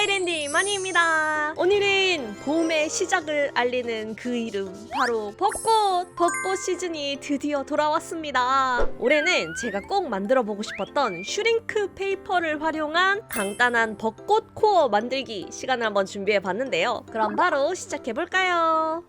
하이랜디 마니입니다. 오늘은 봄의 시작을 알리는 그 이름, 바로 벚꽃! 벚꽃 시즌이 드디어 돌아왔습니다. 올해는 제가 꼭 만들어보고 싶었던 슈링크 페이퍼를 활용한 간단한 벚꽃 코어 만들기 시간을 한번 준비해봤는데요. 그럼 바로 시작해볼까요?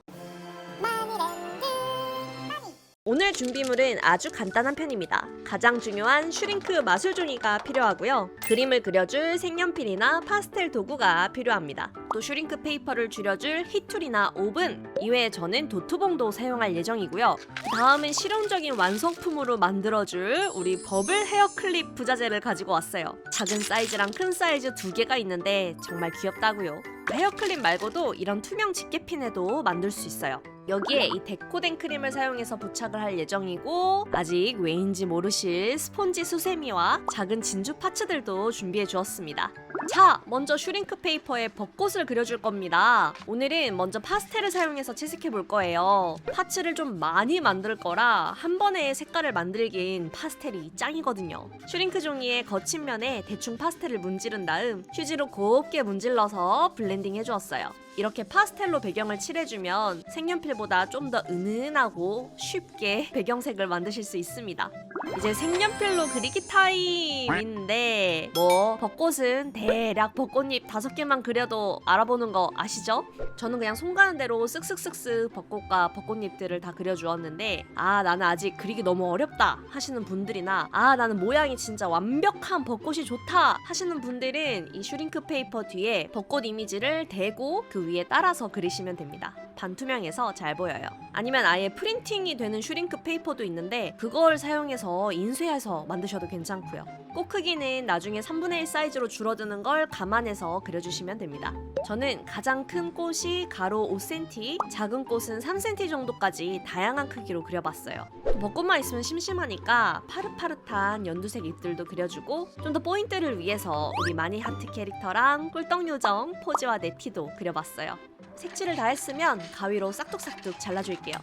오늘 준비물은 아주 간단한 편입니다. 가장 중요한 슈링크 마술종이가 필요하고요. 그림을 그려줄 색연필이나 파스텔 도구가 필요합니다. 또 슈링크 페이퍼를 줄여줄 히툴이나 오븐, 이외에 저는 도트봉도 사용할 예정이고요. 다음은 실용적인 완성품으로 만들어줄 우리 버블 헤어 클립 부자재를 가지고 왔어요. 작은 사이즈랑 큰 사이즈 두 개가 있는데 정말 귀엽다고요. 헤어 클립 말고도 이런 투명 집게핀에도 만들 수 있어요. 여기에 이 데코된 크림을 사용해서 부착을 할 예정이고, 아직 왜인지 모르실 스폰지 수세미와 작은 진주 파츠들도 준비해 주었습니다. 자, 먼저 슈링크 페이퍼에 벚꽃을 그려줄 겁니다. 오늘은 먼저 파스텔을 사용해서 채색해 볼 거예요. 파츠를 좀 많이 만들 거라 한 번에 색깔을 만들기엔 파스텔이 짱이거든요. 슈링크 종이의 거친 면에 대충 파스텔을 문지른 다음 휴지로 곱게 문질러서 블렌딩 해주었어요. 이렇게 파스텔로 배경을 칠해주면 색연필보다 좀 더 은은하고 쉽게 배경색을 만드실 수 있습니다. 이제 색연필로 그리기 타임인데, 벚꽃은 대략 벚꽃잎 5개만 그려도 알아보는 거 아시죠? 저는 그냥 손 가는 대로 쓱쓱쓱쓱 벚꽃과 벚꽃잎들을 다 그려주었는데, 나는 아직 그리기 너무 어렵다 하시는 분들이나, 나는 모양이 진짜 완벽한 벚꽃이 좋다 하시는 분들은 이 슈링크 페이퍼 뒤에 벚꽃 이미지를 대고 그 위에 따라서 그리시면 됩니다. 반투명해서 잘 보여요. 아니면 아예 프린팅이 되는 슈링크 페이퍼도 있는데 그걸 사용해서 인쇄해서 만드셔도 괜찮고요. 꽃 크기는 나중에 3분의 1 사이즈로 줄어드는 걸 감안해서 그려주시면 됩니다. 저는 가장 큰 꽃이 가로 5cm, 작은 꽃은 3cm 정도까지 다양한 크기로 그려봤어요. 벚꽃만 있으면 심심하니까 파릇파릇한 연두색 잎들도 그려주고, 좀 더 포인트를 위해서 우리 마니 하트 캐릭터랑 꿀떡요정, 포즈와 네티도 그려봤어요. 색칠을 다 했으면 가위로 싹둑싹둑 잘라줄게요.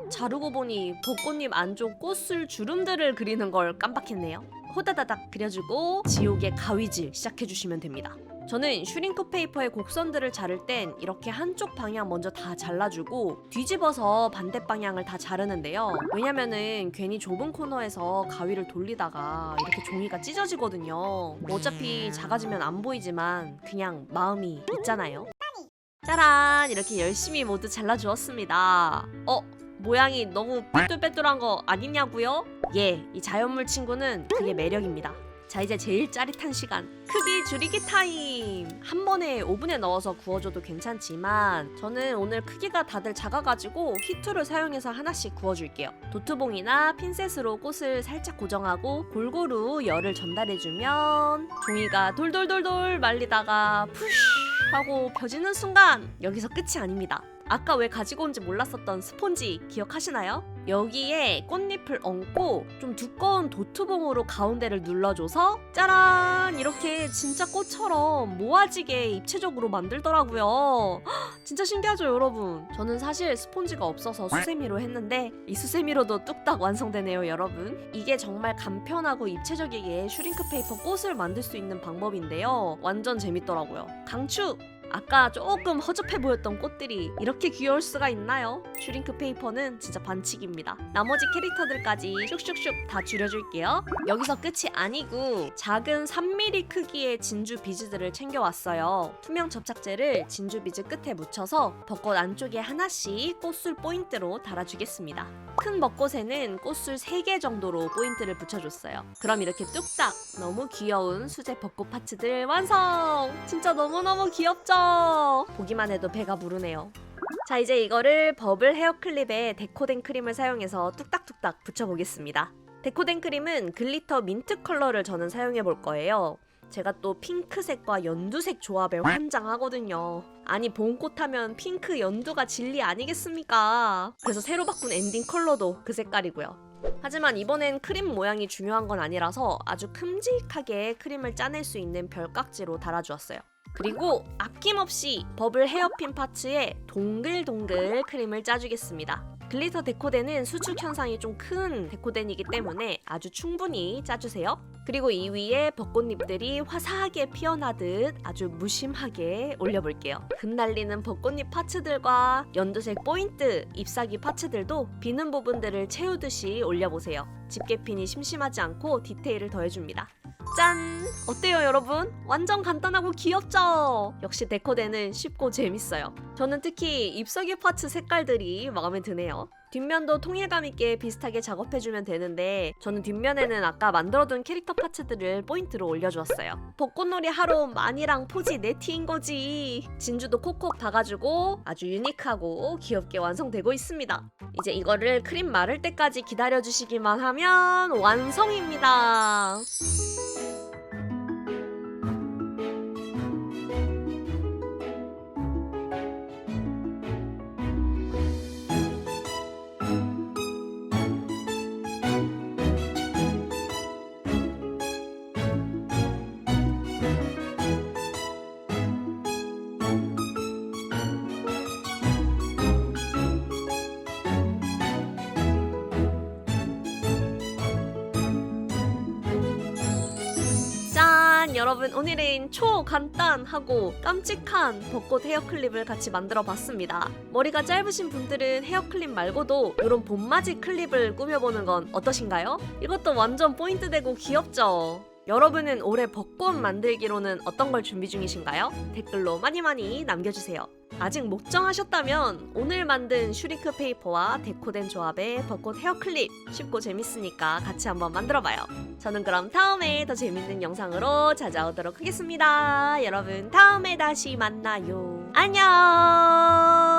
자르고 보니 벚꽃잎 안쪽 꽃술 주름들을 그리는 걸 깜빡했네요. 호다다닥 그려주고 지옥의 가위질 시작해주시면 됩니다. 저는 슈링크 페이퍼의 곡선들을 자를 땐 이렇게 한쪽 방향 먼저 다 잘라주고 뒤집어서 반대 방향을 다 자르는데요. 왜냐면은 괜히 좁은 코너에서 가위를 돌리다가 이렇게 종이가 찢어지거든요. 어차피 작아지면 안 보이지만 그냥 마음이 있잖아요. 짜란! 이렇게 열심히 모두 잘라주었습니다. 모양이 너무 삐뚤빼뚤한 거 아니냐고요? 이 자연물 친구는 그게 매력입니다. 자, 이제 제일 짜릿한 시간, 크기 줄이기 타임! 한 번에 오븐에 넣어서 구워줘도 괜찮지만 저는 오늘 크기가 다들 작아가지고 히트를 사용해서 하나씩 구워줄게요. 도트봉이나 핀셋으로 꽃을 살짝 고정하고 골고루 열을 전달해주면 종이가 돌돌돌돌 말리다가 푸쉬 하고 펴지는 순간, 여기서 끝이 아닙니다. 아까 왜 가지고 온지 몰랐었던 스폰지 기억하시나요? 여기에 꽃잎을 얹고 좀 두꺼운 도트봉으로 가운데를 눌러줘서 짜란! 이렇게 진짜 꽃처럼 모아지게 입체적으로 만들더라고요. 진짜 신기하죠, 여러분? 저는 사실 스폰지가 없어서 수세미로 했는데 이 수세미로도 뚝딱 완성되네요, 여러분. 이게 정말 간편하고 입체적이게 슈링크 페이퍼 꽃을 만들 수 있는 방법인데요. 완전 재밌더라고요. 강추! 아까 조금 허접해 보였던 꽃들이 이렇게 귀여울 수가 있나요? 슈링크 페이퍼는 진짜 반칙입니다. 나머지 캐릭터들까지 슉슉슉 다 줄여줄게요. 여기서 끝이 아니고 작은 3mm 크기의 진주 비즈들을 챙겨왔어요. 투명 접착제를 진주 비즈 끝에 묻혀서 벚꽃 안쪽에 하나씩 꽃술 포인트로 달아주겠습니다. 큰 벚꽃에는 꽃술 3개 정도로 포인트를 붙여줬어요. 그럼 이렇게 뚝딱 너무 귀여운 수제 벚꽃 파츠들 완성! 진짜 너무너무 귀엽죠? 보기만 해도 배가 부르네요. 자, 이제 이거를 버블 헤어 클립에 데코된 크림을 사용해서 뚝딱뚝딱 붙여보겠습니다. 데코된 크림은 글리터 민트 컬러를 저는 사용해 볼 거예요. 제가 또 핑크색과 연두색 조합에 환장하거든요. 아니, 봄꽃 하면 핑크 연두가 진리 아니겠습니까? 그래서 새로 바꾼 엔딩 컬러도 그 색깔이고요. 하지만 이번엔 크림 모양이 중요한 건 아니라서 아주 큼직하게 크림을 짜낼 수 있는 별깍지로 달아주었어요. 그리고 아낌없이 버블 헤어핀 파츠에 동글동글 크림을 짜주겠습니다. 글리터 데코덴은 수축 현상이 좀 큰 데코덴이기 때문에 아주 충분히 짜주세요. 그리고 이 위에 벚꽃잎들이 화사하게 피어나듯 아주 무심하게 올려볼게요. 흩날리는 벚꽃잎 파츠들과 연두색 포인트, 잎사귀 파츠들도 비는 부분들을 채우듯이 올려보세요. 집게핀이 심심하지 않고 디테일을 더해줍니다. 짠! 어때요 여러분? 완전 간단하고 귀엽죠? 역시 데코대는 쉽고 재밌어요. 저는 특히 잎사귀 파츠 색깔들이 마음에 드네요. 뒷면도 통일감 있게 비슷하게 작업해주면 되는데 저는 뒷면에는 아까 만들어둔 캐릭터 파츠들을 포인트로 올려주었어요. 벚꽃놀이 하러 마니랑 포지 네티인 거지. 진주도 콕콕 박아주고 아주 유니크하고 귀엽게 완성되고 있습니다. 이제 이거를 크림 마를 때까지 기다려주시기만 하면 완성입니다. 여러분 오늘은 초간단하고 깜찍한 벚꽃 헤어클립을 같이 만들어 봤습니다. 머리가 짧으신 분들은 헤어클립 말고도 이런 봄맞이 클립을 꾸며보는 건 어떠신가요? 이것도 완전 포인트 되고 귀엽죠? 여러분은 올해 벚꽃 만들기로는 어떤 걸 준비 중이신가요? 댓글로 많이 남겨주세요. 아직 못 정하셨다면 오늘 만든 슈링크 페이퍼와 데코된 조합의 벚꽃 헤어클립 쉽고 재밌으니까 같이 한번 만들어봐요. 저는 그럼 다음에 더 재밌는 영상으로 찾아오도록 하겠습니다. 여러분 다음에 다시 만나요. 안녕.